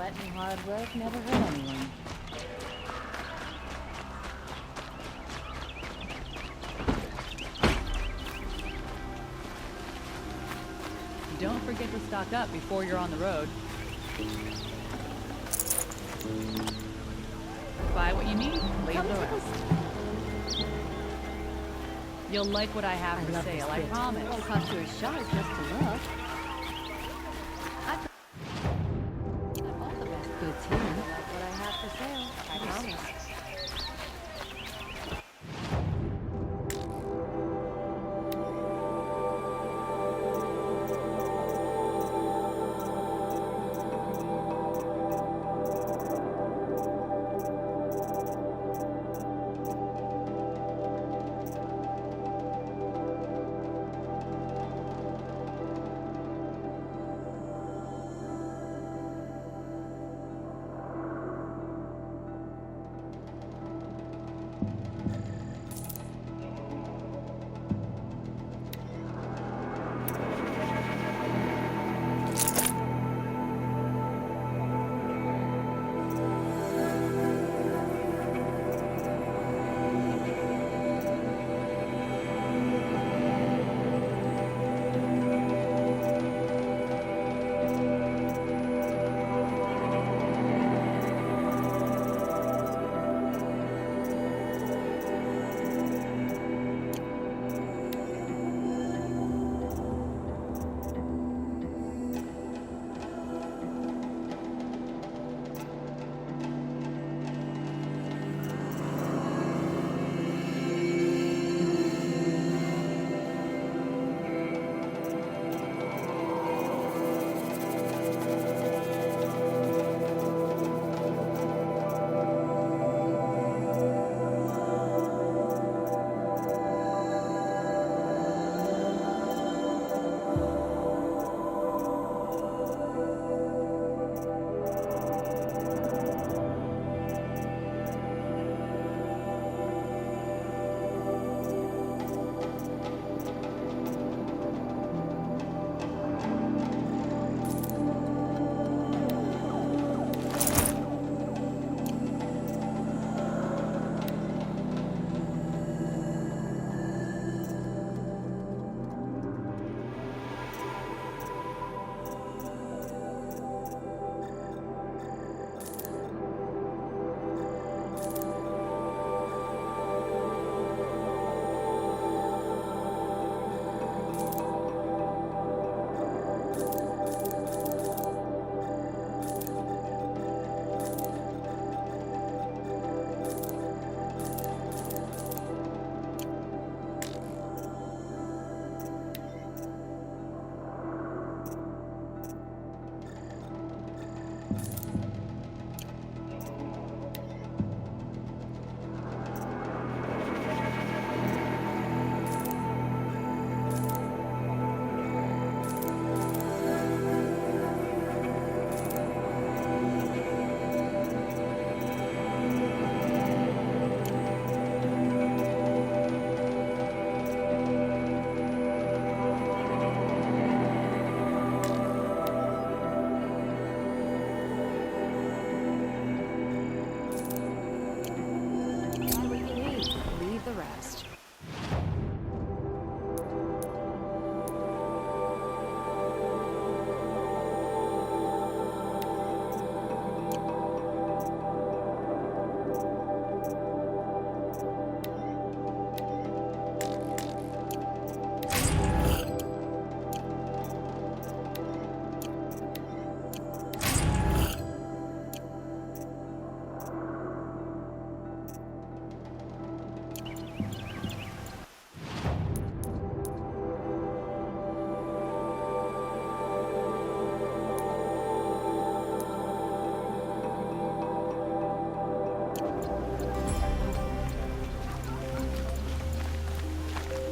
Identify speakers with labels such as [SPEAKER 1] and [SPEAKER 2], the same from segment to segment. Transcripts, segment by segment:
[SPEAKER 1] sweat and hard work never hurt anyone.
[SPEAKER 2] Don't forget to stock up before you're on the road. Buy what you need, leave the rest. You'll like what I have for sale, I promise.
[SPEAKER 1] It won't cost you a shot just to look. I've got all the best goods here. You'll like what I have for sale, I promise.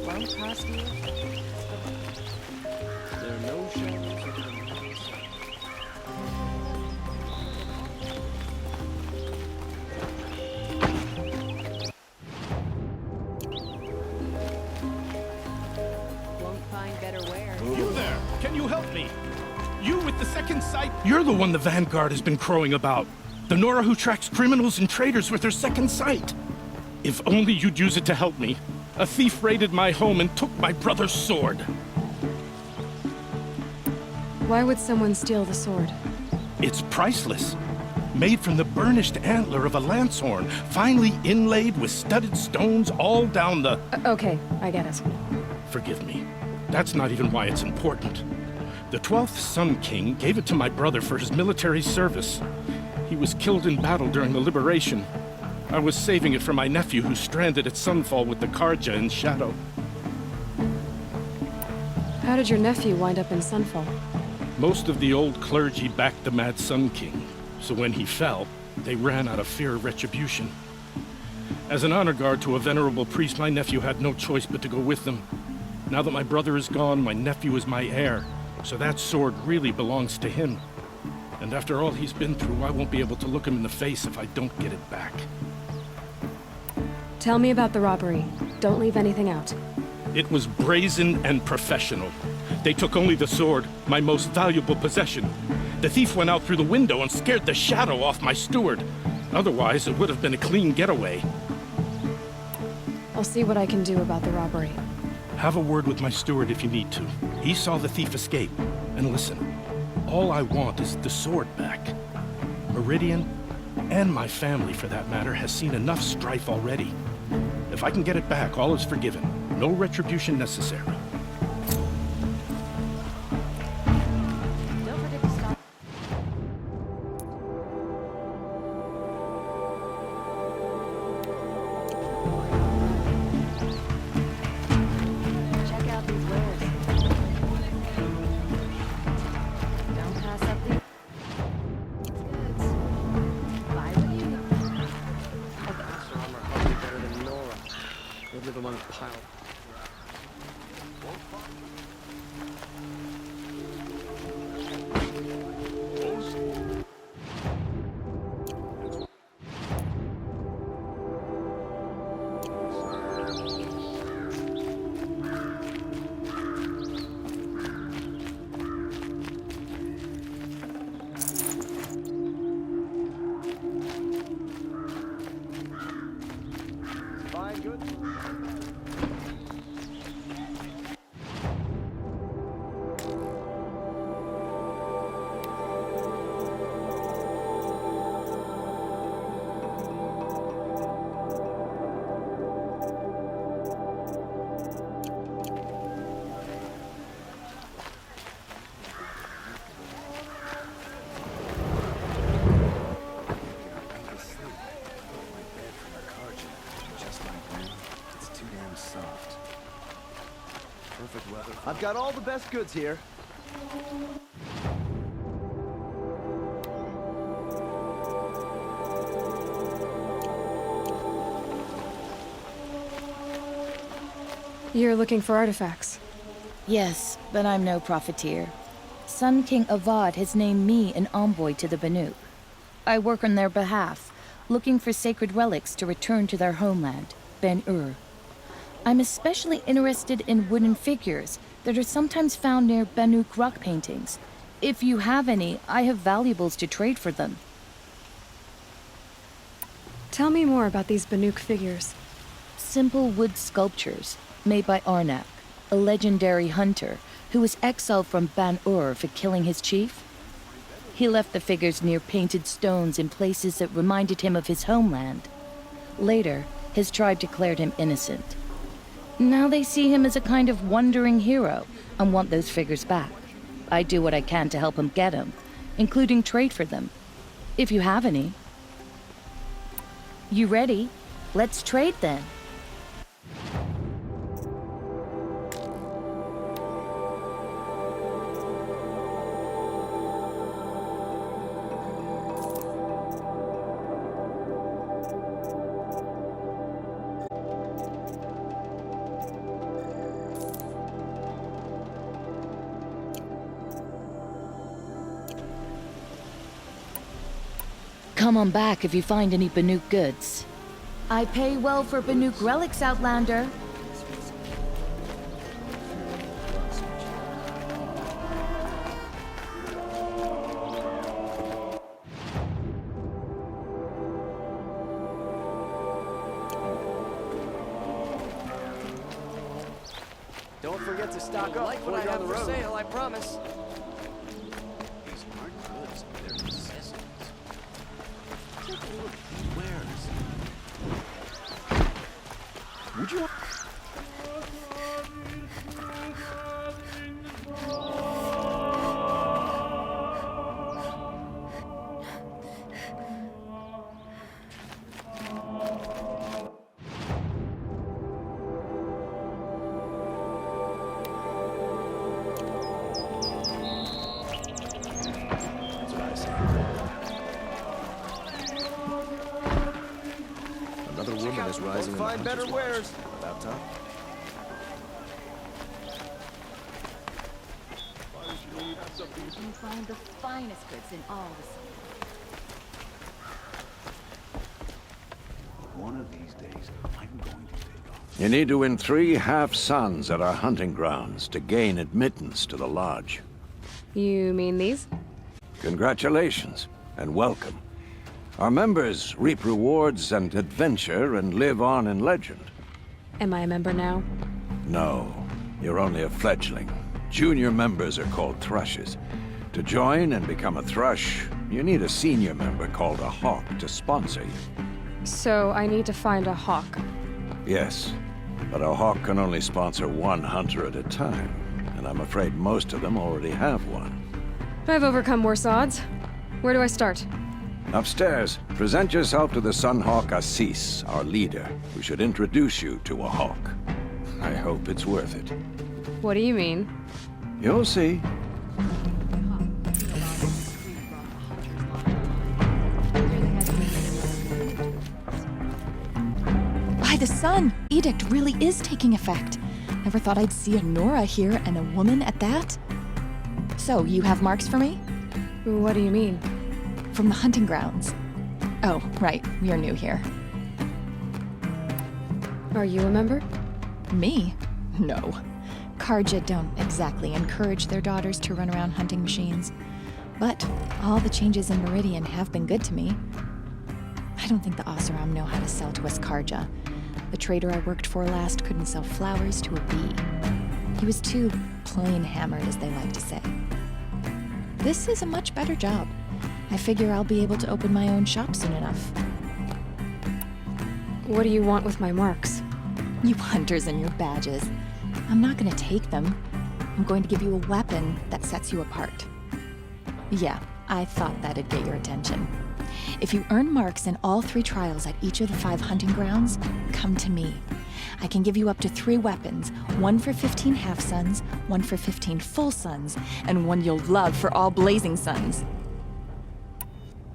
[SPEAKER 1] Won't cost you.
[SPEAKER 3] There are no shadows of turning.
[SPEAKER 1] Won't find better wear.
[SPEAKER 4] You there! Can you help me? You with the second sight You're the one the Vanguard has been crowing about. The Nora who tracks criminals and traitors with her second sight. If only you'd use it to help me. A thief raided my home and took my brother's sword.
[SPEAKER 5] Why would someone steal the sword?
[SPEAKER 4] It's priceless. Made from the burnished antler of a lancehorn, finely inlaid with studded stones all down the...
[SPEAKER 5] Okay, I get it.
[SPEAKER 4] Forgive me. That's not even why it's important. The 12th Sun King gave it to my brother for his military service. He was killed in battle during the Liberation. I was saving it for my nephew who's stranded at Sunfall with the Karja in Shadow.
[SPEAKER 5] How did your nephew wind up in Sunfall?
[SPEAKER 4] Most of the old clergy backed the Mad Sun King, so when he fell, they ran out of fear of retribution. As an honor guard to a venerable priest, my nephew had no choice but to go with them. Now that my brother is gone, my nephew is my heir, so that sword really belongs to him. And after all he's been through, I won't be able to look him in the face if I don't get it back.
[SPEAKER 5] Tell me about the robbery. Don't leave anything out.
[SPEAKER 4] It was brazen and professional. They took only the sword, my most valuable possession. The thief went out through the window and scared the shadow off my steward. Otherwise, it would have been a clean getaway.
[SPEAKER 5] I'll see what I can do about the robbery.
[SPEAKER 4] Have a word with my steward if you need to. He saw the thief escape. And listen, all I want is the sword back. Meridian, and my family for that matter, has seen enough strife already. If I can get it back, all is forgiven. No retribution necessary.
[SPEAKER 1] Don't forget to stop. Check out these wares. Don't pass up these goods. Buy what you need.
[SPEAKER 3] This armor hardly better than Nora. They live among pile. Fine, good.
[SPEAKER 6] Perfect weather.
[SPEAKER 3] I've got all the best goods here.
[SPEAKER 5] You're looking for artifacts.
[SPEAKER 7] Yes, but I'm no profiteer. Sun King Avad has named me an envoy to the Banuk. I work on their behalf, looking for sacred relics to return to their homeland, Ben-Ur. I'm especially interested in wooden figures that are sometimes found near Banuk rock paintings. If you have any, I have valuables to trade for them.
[SPEAKER 5] Tell me more about these Banuk figures.
[SPEAKER 7] Simple wood sculptures made by Arnak, a legendary hunter who was exiled from Ban-Ur for killing his chief. He left the figures near painted stones in places that reminded him of his homeland. Later, his tribe declared him innocent. Now they see him as a kind of wandering hero and want those figures back. I do what I can to help him get them, including trade for them. If you have any. You ready? Let's trade then. Come on back if you find any Banuk goods. I pay well for Banuk relics, Outlander.
[SPEAKER 3] Don't forget to stock
[SPEAKER 6] You'll
[SPEAKER 3] up
[SPEAKER 6] like
[SPEAKER 3] before
[SPEAKER 6] what I
[SPEAKER 3] you're on
[SPEAKER 6] have
[SPEAKER 3] the
[SPEAKER 6] for
[SPEAKER 3] road.
[SPEAKER 6] sale, I promise.
[SPEAKER 8] These aren't goods, they're necessities. Take a look at these wares. Would you... That's what I say. Another woman is rising in the
[SPEAKER 3] Find better
[SPEAKER 8] Hunter's
[SPEAKER 3] wares.
[SPEAKER 8] Watch. About time.
[SPEAKER 1] You can find the finest goods in all the cities.
[SPEAKER 8] One of these days, I'm going to take off.
[SPEAKER 9] You need to win 3 half-suns at our hunting grounds to gain admittance to the lodge.
[SPEAKER 5] You mean these?
[SPEAKER 9] Congratulations, and welcome. Our members reap rewards and adventure and live on in legend.
[SPEAKER 5] Am I a member now?
[SPEAKER 9] No, you're only a fledgling. Junior members are called thrushes. To join and become a thrush, you need a senior member called a hawk to sponsor you.
[SPEAKER 5] So I need to find a hawk.
[SPEAKER 9] Yes, but a hawk can only sponsor 1 hunter at a time, and I'm afraid most of them already have one.
[SPEAKER 5] I've overcome worse odds. Where do I start?
[SPEAKER 9] Upstairs, present yourself to the Sunhawk Assis, our leader, who should introduce you to a hawk. I hope it's worth it.
[SPEAKER 5] What do you mean?
[SPEAKER 9] You'll see.
[SPEAKER 10] By the sun! Edict really is taking effect. Never thought I'd see a Nora here, and a woman at that. So, you have marks for me?
[SPEAKER 5] What do you mean?
[SPEAKER 10] From the hunting grounds. Oh, right, you're new here.
[SPEAKER 5] Are you a member?
[SPEAKER 10] Me? No. Karja don't exactly encourage their daughters to run around hunting machines. But all the changes in Meridian have been good to me. I don't think the Oseram know how to sell to us Karja. The trader I worked for last couldn't sell flowers to a bee. He was too plain hammered, as they like to say. This is a much better job. I figure I'll be able to open my own shop soon enough.
[SPEAKER 5] What do you want with my marks?
[SPEAKER 10] You hunters and your badges. I'm not gonna take them. I'm going to give you a weapon that sets you apart. Yeah, I thought that'd get your attention. If you earn marks in all 3 trials at each of the 5 hunting grounds, come to me. I can give you up to 3 weapons, 1 for 15 half-suns, 1 for 15 full suns, and 1 you'll love for all blazing suns.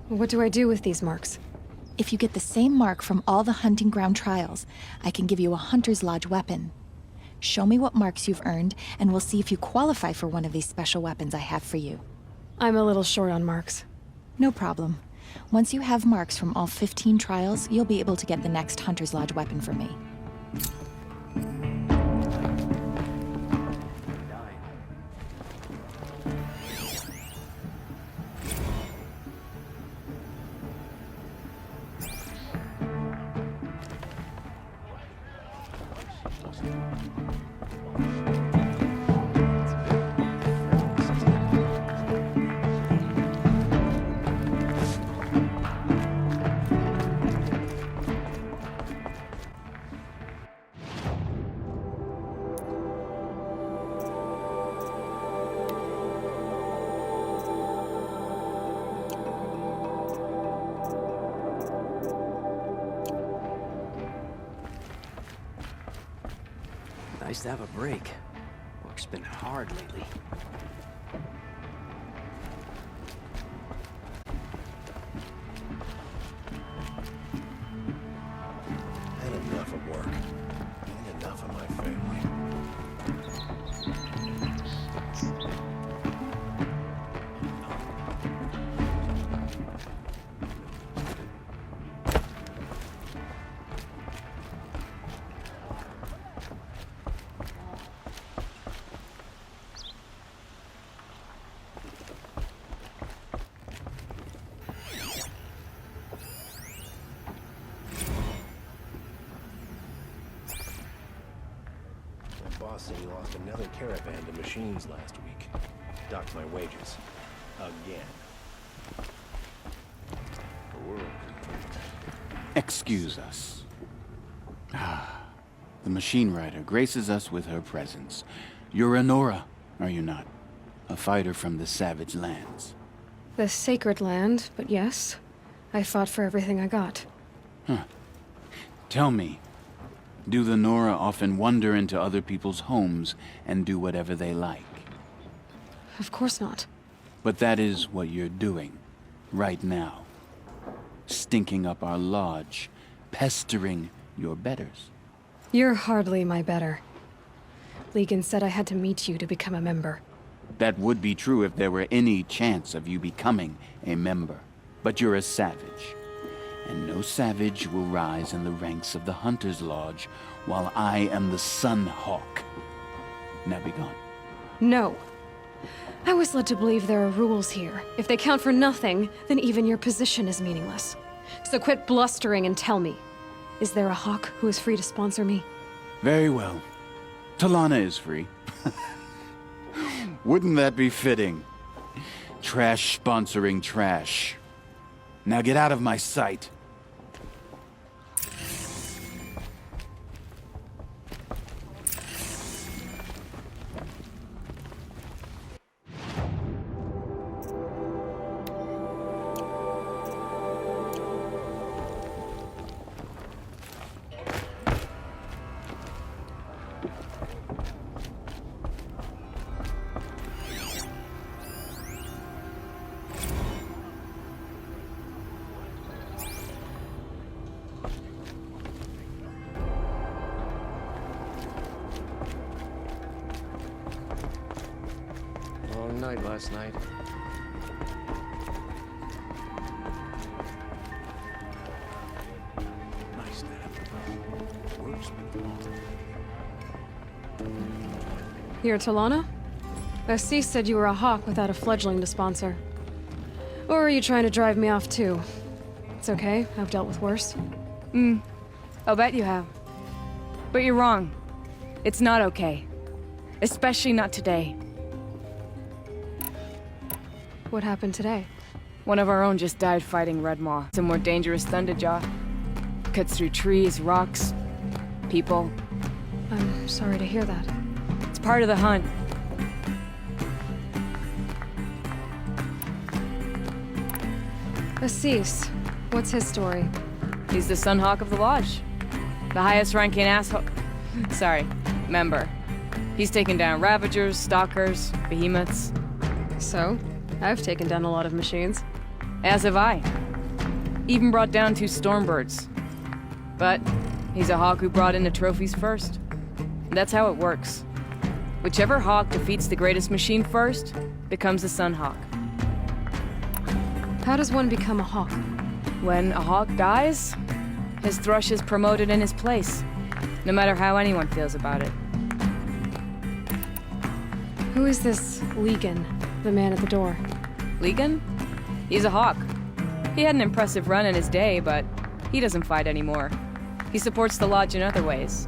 [SPEAKER 5] What do I do with these marks?
[SPEAKER 10] If you get the same mark from all the hunting ground trials, I can give you a Hunter's Lodge weapon. Show me what marks you've earned, and we'll see if you qualify for one of these special weapons I have for you.
[SPEAKER 5] I'm a little short on marks.
[SPEAKER 10] No problem. Once you have marks from all 15 trials, you'll be able to get the next Hunter's Lodge weapon from me.
[SPEAKER 3] Nice to have a break. Work's been hard lately.
[SPEAKER 8] Had enough of work. And enough of my family.
[SPEAKER 3] boss said he lost another caravan to machines last week. Docked my wages. Again.
[SPEAKER 8] The world complete.
[SPEAKER 11] Excuse us. The machine rider graces us with her presence. You're a Nora, are you not? A fighter from the savage lands.
[SPEAKER 5] The sacred land, but yes. I fought for everything I got.
[SPEAKER 11] Huh. Tell me, do the Nora often wander into other people's homes and do whatever they like?
[SPEAKER 5] Of course not.
[SPEAKER 11] But that is what you're doing, right now. Stinking up our lodge, pestering your betters.
[SPEAKER 5] You're hardly my better. Legan said I had to meet you to become a member.
[SPEAKER 11] That would be true if there were any chance of you becoming a member. But you're a savage. And no savage will rise in the ranks of the Hunter's Lodge while I am the Sun Hawk. Now be gone.
[SPEAKER 5] No. I was led to believe there are rules here. If they count for nothing, then even your position is meaningless. So quit blustering and tell me. Is there a hawk who is free to sponsor me?
[SPEAKER 11] Very well. Talana is free. Wouldn't that be fitting? Trash sponsoring trash. Now get out of my sight.
[SPEAKER 3] Long night last night.
[SPEAKER 8] Nice that. Work's been long.
[SPEAKER 5] You're Talana? Assis said you were a hawk without a fledgling to sponsor. Or are you trying to drive me off too? It's okay, I've dealt with worse.
[SPEAKER 2] I'll bet you have. But you're wrong. It's not okay. Especially not today.
[SPEAKER 5] What happened today?
[SPEAKER 2] One of our own just died fighting Red Maw. It's a more dangerous Thunderjaw. Cuts through trees, rocks, people.
[SPEAKER 5] I'm sorry to hear that.
[SPEAKER 2] It's part of the hunt.
[SPEAKER 5] Assis, what's his story?
[SPEAKER 2] He's the Sunhawk of the Lodge. The highest ranking asshole. Sorry, member. He's taken down Ravagers, Stalkers, Behemoths.
[SPEAKER 5] So, I've taken down a lot of machines.
[SPEAKER 2] As have I. Even brought down 2 Stormbirds. But he's a hawk who brought in the trophies first. That's how it works. Whichever hawk defeats the greatest machine first becomes the Sunhawk.
[SPEAKER 5] How does one become a hawk?
[SPEAKER 2] When a hawk dies, his thrush is promoted in his place, no matter how anyone feels about it.
[SPEAKER 5] Who is this Legan, the man at the door?
[SPEAKER 2] Legan? He's a hawk. He had an impressive run in his day, but he doesn't fight anymore. He supports the lodge in other ways.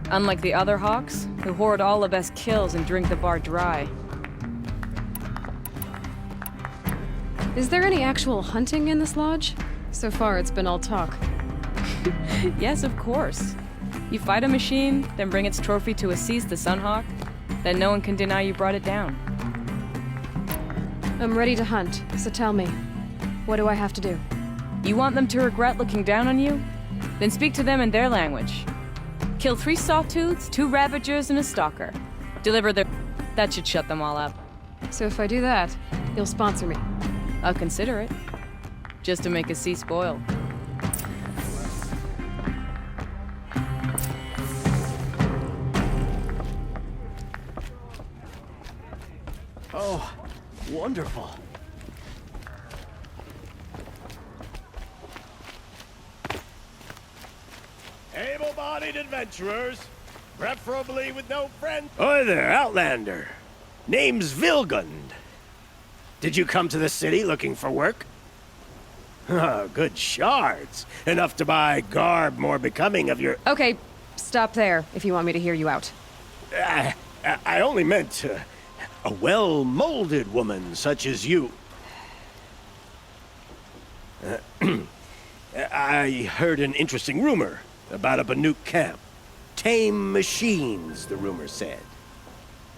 [SPEAKER 2] Unlike the other hawks, who hoard all the best kills and drink the bar dry.
[SPEAKER 5] Is there any actual hunting in this lodge? So far, it's been all talk.
[SPEAKER 2] Yes, of course. You fight a machine, then bring its trophy to Assis the Sunhawk, then no one can deny you brought it down.
[SPEAKER 5] I'm ready to hunt, so tell me, what do I have to do?
[SPEAKER 2] You want them to regret looking down on you? Then speak to them in their language. Kill 3 Sawtooths, 2 Ravagers, and a Stalker. Deliver their... That should shut them all up.
[SPEAKER 5] So if I do that, you'll sponsor me.
[SPEAKER 2] I'll consider it. Just to make a sea spoil.
[SPEAKER 3] Oh, wonderful. Able-bodied adventurers, preferably with no friends. Oi there, Outlander. Name's Vilgund. Did you come to the city looking for work? Oh, good shards. Enough to buy garb more becoming of your...
[SPEAKER 5] Okay, stop there if you want me to hear you out.
[SPEAKER 3] I only meant a well-molded woman such as you. I heard an interesting rumor about a Banuk camp. Tame machines, the rumor said.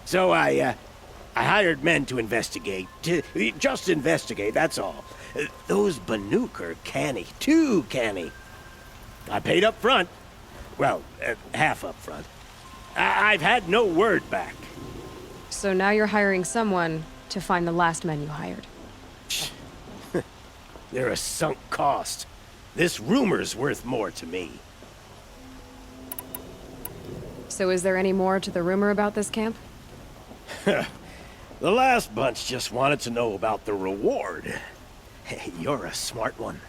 [SPEAKER 3] So I hired men to investigate. Just investigate, that's all. Those Banuk are canny, too canny. I paid up front. Well, half up front. I've had no word back.
[SPEAKER 5] So now you're hiring someone to find the last men you hired.
[SPEAKER 3] They're a sunk cost. This rumor's worth more to me.
[SPEAKER 5] So is there any more to the rumor about this camp?
[SPEAKER 3] The last bunch just wanted to know about the reward. Hey, you're a smart one.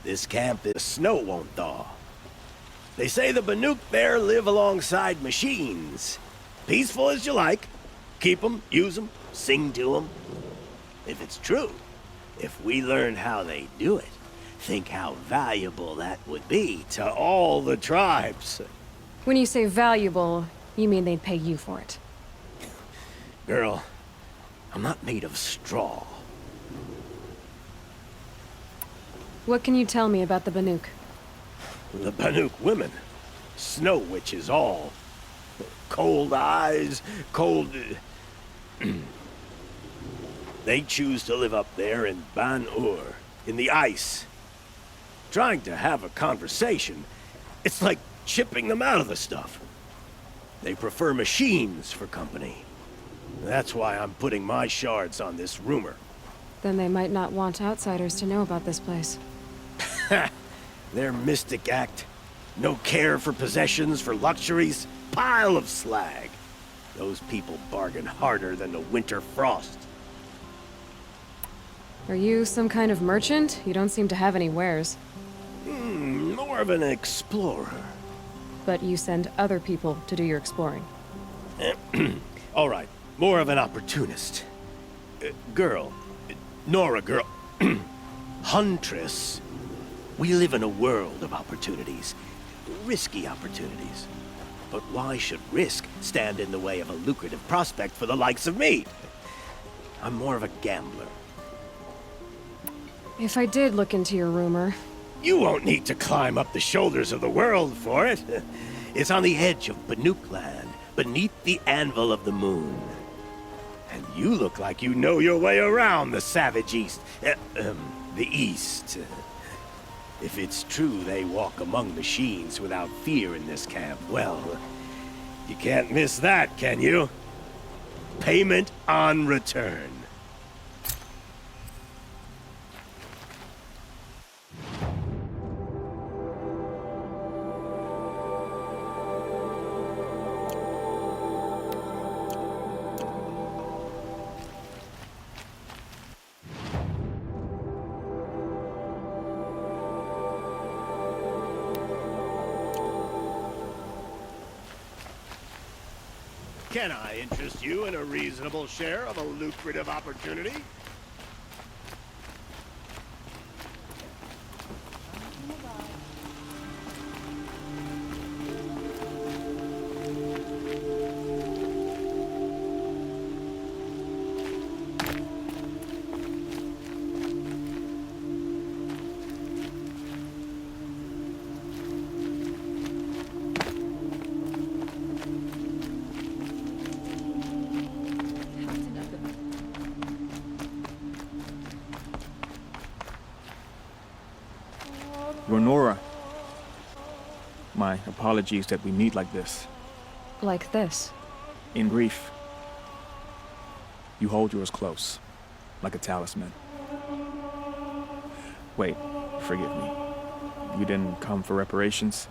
[SPEAKER 3] This camp, the snow won't thaw. They say the Banuk there live alongside machines. Peaceful as you like. Keep them, use them, sing to them. If it's true, if we learn how they do it, think how valuable that would be to all the tribes.
[SPEAKER 5] When you say valuable, you mean they'd pay you for it.
[SPEAKER 3] Girl, I'm not made of straw.
[SPEAKER 5] What can you tell me about the Banuk?
[SPEAKER 3] The Banuk women. Snow witches all. Cold eyes, cold... They choose to live up there in Ban-Ur, in the ice. Trying to have a conversation, it's like chipping them out of the stuff. They prefer machines for company. That's why I'm putting my shards on this rumor.
[SPEAKER 5] Then they might not want outsiders to know about this place.
[SPEAKER 3] Their mystic act. No care for possessions, for luxuries. Pile of slag. Those people bargain harder than the winter frost.
[SPEAKER 5] Are you some kind of merchant? You don't seem to have any wares.
[SPEAKER 3] More of an explorer.
[SPEAKER 5] But you send other people to do your exploring.
[SPEAKER 3] All right, more of an opportunist. Girl. Nora girl. Huntress. We live in a world of opportunities. Risky opportunities. But why should risk stand in the way of a lucrative prospect for the likes of me? I'm more of a gambler.
[SPEAKER 5] If I did look into your rumor...
[SPEAKER 3] You won't need to climb up the shoulders of the world for it. It's on the edge of Banuk land, beneath the anvil of the moon. And you look like you know your way around the savage east. The east. If it's true they walk among machines without fear in this camp, well, you can't miss that, can you? Payment on return. Can I interest you in a reasonable share of a lucrative opportunity?
[SPEAKER 6] Nora. My apologies that we meet like this.
[SPEAKER 5] Like this?
[SPEAKER 6] In grief. You hold yours close, like a talisman. Wait, forgive me. You didn't come for reparations?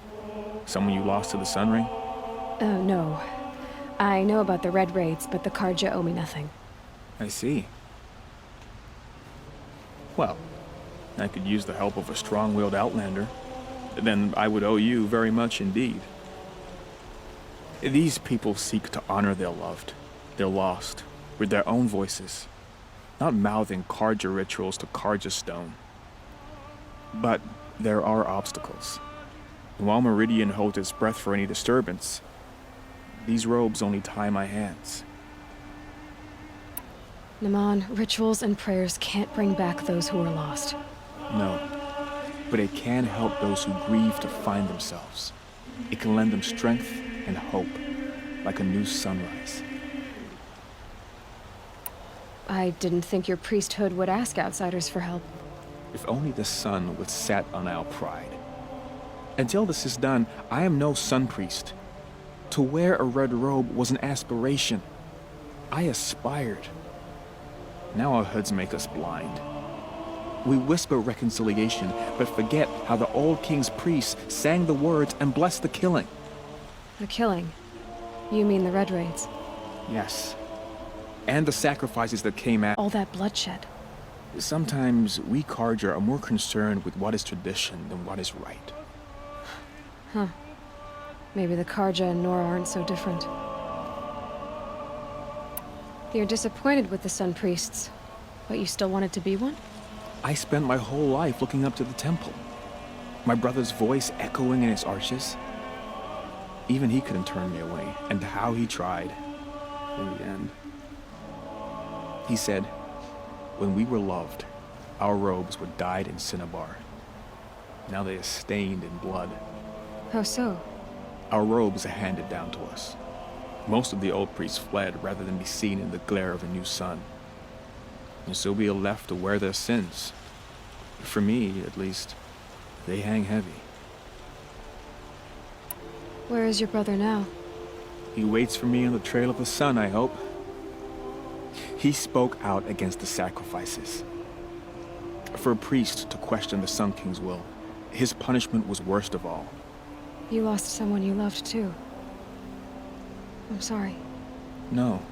[SPEAKER 6] Someone you lost to the Sun Ring?
[SPEAKER 5] Oh, no. I know about the Red Raids, but the Karja owe me nothing.
[SPEAKER 6] I see. Well, I could use the help of a strong-willed outlander. Then I would owe you very much indeed. These people seek to honor their loved, their lost, with their own voices, not mouthing Karja rituals to Karja stone. But there are obstacles. And while Meridian holds its breath for any disturbance, These robes only tie my hands.
[SPEAKER 5] Naman, rituals and prayers can't bring back those who are lost.
[SPEAKER 6] No, but it can help those who grieve to find themselves. It can lend them strength and hope, like a new sunrise.
[SPEAKER 5] I didn't think your priesthood would ask outsiders for help.
[SPEAKER 6] If only the sun would set on our pride. Until this is done, I am no sun priest. To wear a red robe was an aspiration. I aspired. Now our hoods make us blind. We whisper reconciliation, but forget how the old king's priests sang the words and blessed the killing.
[SPEAKER 5] The killing? You mean the Red Raids?
[SPEAKER 6] Yes. And the sacrifices that came at...
[SPEAKER 5] All that bloodshed.
[SPEAKER 6] Sometimes we Carja are more concerned with what is tradition than what is right.
[SPEAKER 5] Huh. Maybe the Carja and Nora aren't so different. You're disappointed with the Sun Priests, but you still wanted to be one?
[SPEAKER 6] I spent my whole life looking up to the temple. My brother's voice echoing in its arches. Even he couldn't turn me away, and how he tried. In the end. He said, when we were loved, our robes were dyed in cinnabar. Now they are stained in blood.
[SPEAKER 5] How so?
[SPEAKER 6] Our robes are handed down to us. Most of the old priests fled rather than be seen in the glare of a new sun. And so we are left to wear their sins. For me, at least, they hang heavy.
[SPEAKER 5] Where is your brother now?
[SPEAKER 6] He waits for me on the trail of the sun, I hope. He spoke out against the sacrifices. For a priest to question the Sun King's will, his punishment was worst of all.
[SPEAKER 5] You lost someone you loved too. I'm sorry.
[SPEAKER 6] No,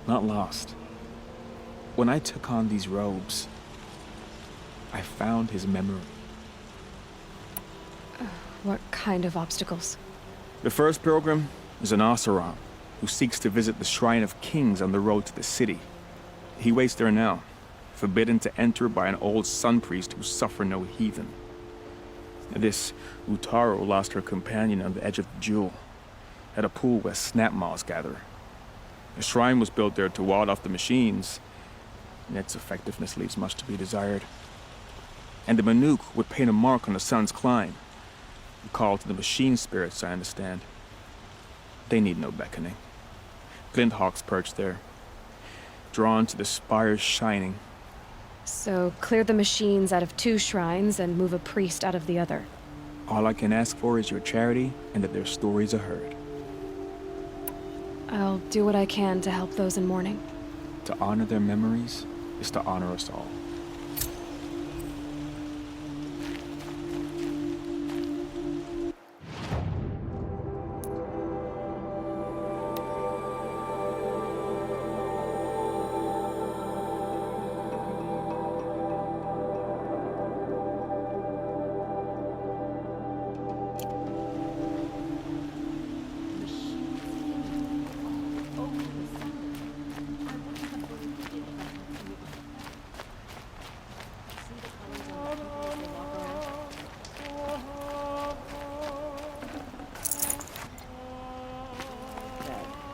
[SPEAKER 6] not lost. When I took on these robes, I found his memory.
[SPEAKER 5] What kind of obstacles?
[SPEAKER 6] The first pilgrim is an Oseram who seeks to visit the Shrine of Kings on the road to the city. He waits there now, forbidden to enter by an old sun priest who suffer no heathen. This Utaro lost her companion on the edge of the jewel, at a pool where snap moths gather. The shrine was built there to ward off the machines, and its effectiveness leaves much to be desired. And the Manuk would paint a mark on the sun's climb, a call to the machine spirits, I understand. They need no beckoning. Glint hawks perch there, drawn to the spires shining.
[SPEAKER 5] So, clear the machines out of 2 shrines and move a priest out of the other.
[SPEAKER 6] All I can ask for is your charity and that their stories are heard.
[SPEAKER 5] I'll do what I can to help those in mourning.
[SPEAKER 6] To honor their memories is to honor us all.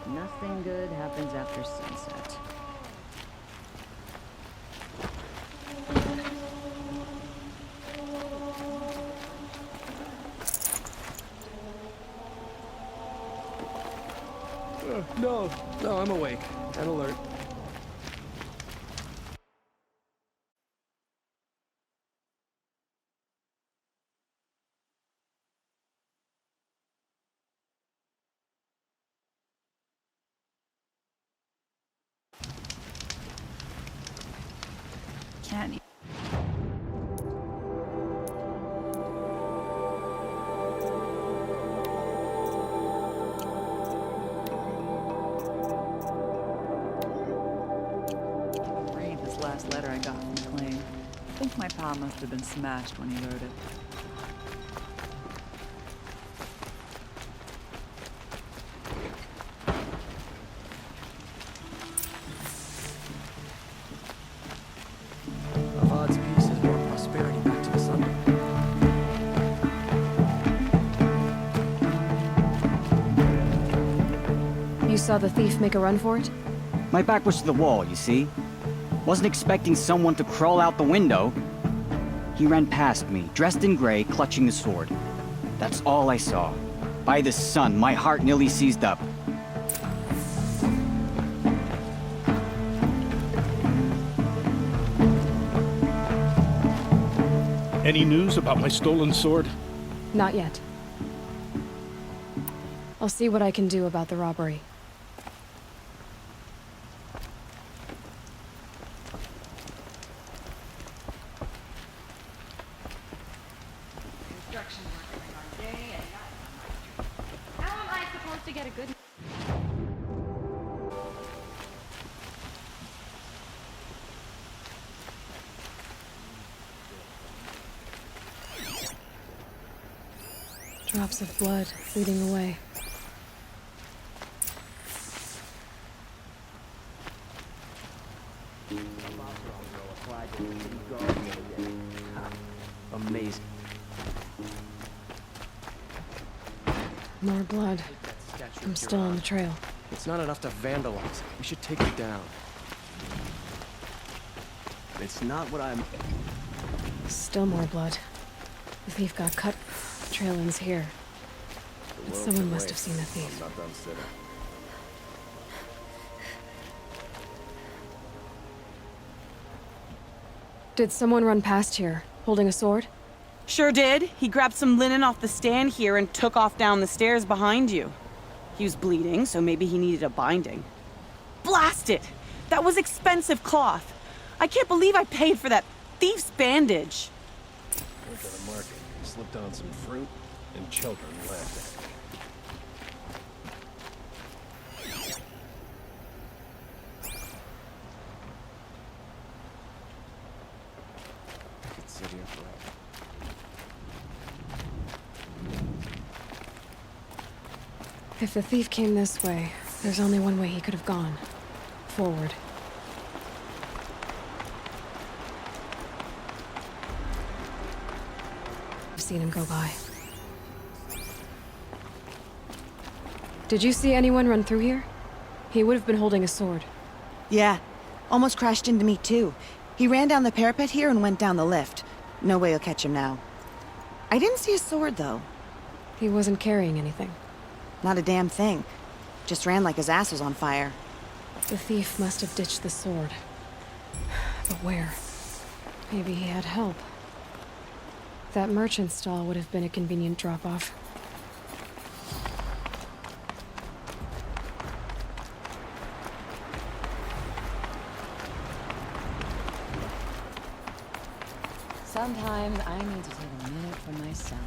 [SPEAKER 1] Nothing good happens after sunset.
[SPEAKER 12] No, I'm awake and alert.
[SPEAKER 1] Can't you?
[SPEAKER 13] Read this last letter I got from Clay. I think my pa must have been smashed when he wrote it.
[SPEAKER 12] Avad's peace has brought prosperity back to the sun.
[SPEAKER 5] saw the thief make a run for it?
[SPEAKER 14] My back was to the wall, you see. Wasn't expecting someone to crawl out the window. He ran past me, dressed in gray, clutching the sword. That's all I saw. By the sun, my heart nearly seized up.
[SPEAKER 4] Any news about my stolen sword?
[SPEAKER 5] Not yet. I'll see what I can do about the robbery.
[SPEAKER 1] How am I supposed to get a good...
[SPEAKER 5] Drops of blood leading away.
[SPEAKER 12] Amazing.
[SPEAKER 5] More blood. I'm still on the trail.
[SPEAKER 12] It's not enough to vandalize it. We should take it down. It's not what I'm...
[SPEAKER 5] Still more blood. The thief got cut. The trail ends here. But someone must have seen the thief. Did someone run past here, holding a sword?
[SPEAKER 15] Sure did. He grabbed some linen off the stand here and took off down the stairs behind you. He was bleeding, so maybe he needed a binding. Blast it! That was expensive cloth. I can't believe I paid for that thief's bandage.
[SPEAKER 8] Went to the market, slipped on some fruit, and children laughed at me.
[SPEAKER 12] I could sit here forever.
[SPEAKER 5] If the thief came this way, there's only one way he could have gone. Forward. I've seen him go by. Did you see anyone run through here? He would have been holding a sword.
[SPEAKER 16] Yeah. Almost crashed into me, too. He ran down the parapet here and went down the lift. No way you'll catch him now. I didn't see a sword, though.
[SPEAKER 5] He wasn't carrying anything.
[SPEAKER 16] Not a damn thing. Just ran like his ass was on fire.
[SPEAKER 5] The thief must have ditched the sword. But where? Maybe he had help. That merchant stall would have been a convenient drop-off.
[SPEAKER 1] Sometimes I need to take a minute for myself.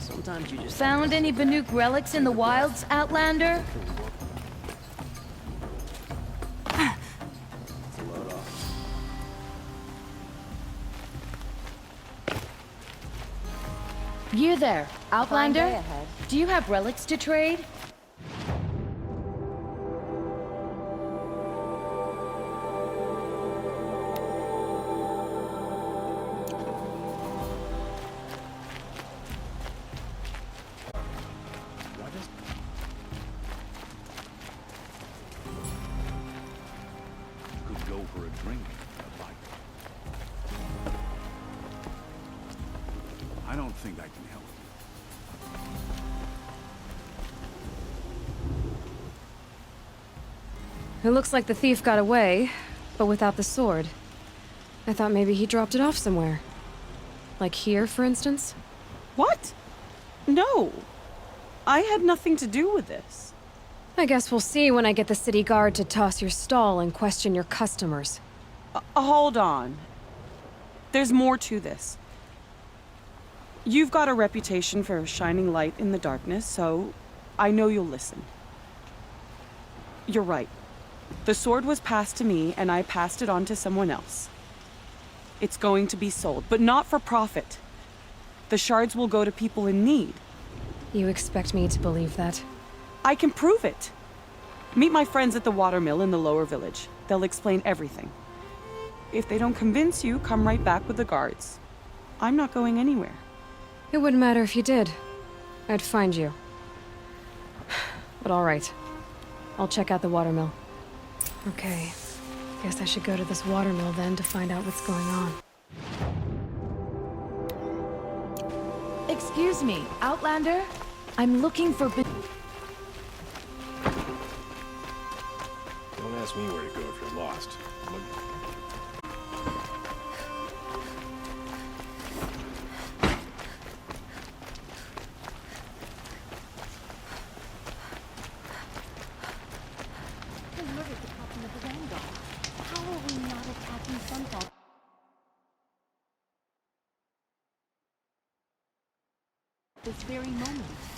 [SPEAKER 12] Sometimes you just...
[SPEAKER 7] Found any Banuk relics in the wilds, Outlander? You there, Outlander?
[SPEAKER 1] Fine day ahead.
[SPEAKER 7] Do you have relics to trade?
[SPEAKER 9] Could go for a drink, a bite. I don't think I can help you.
[SPEAKER 5] It looks like the thief got away, but without the sword. I thought maybe he dropped it off somewhere. Like here, for instance?
[SPEAKER 15] What? No. I had nothing to do with this.
[SPEAKER 5] I guess we'll see when I get the city guard to toss your stall and question your customers.
[SPEAKER 15] Hold on. There's more to this. You've got a reputation for shining light in the darkness, so I know you'll listen. You're right. The sword was passed to me, and I passed it on to someone else. It's going to be sold, but not for profit. The shards will go to people in need.
[SPEAKER 5] You expect me to believe that?
[SPEAKER 15] I can prove it. Meet my friends at the watermill in the lower village. They'll explain everything. If they don't convince you, come right back with the guards. I'm not going anywhere.
[SPEAKER 5] It wouldn't matter if you did. I'd find you. But all right. I'll check out the watermill. Okay. Guess I should go to this watermill then to find out what's going on.
[SPEAKER 7] Excuse me, Outlander? I'm looking for...
[SPEAKER 3] Don't ask me where to go if you're lost.
[SPEAKER 10] How are we not attacking Sunfall this very moment?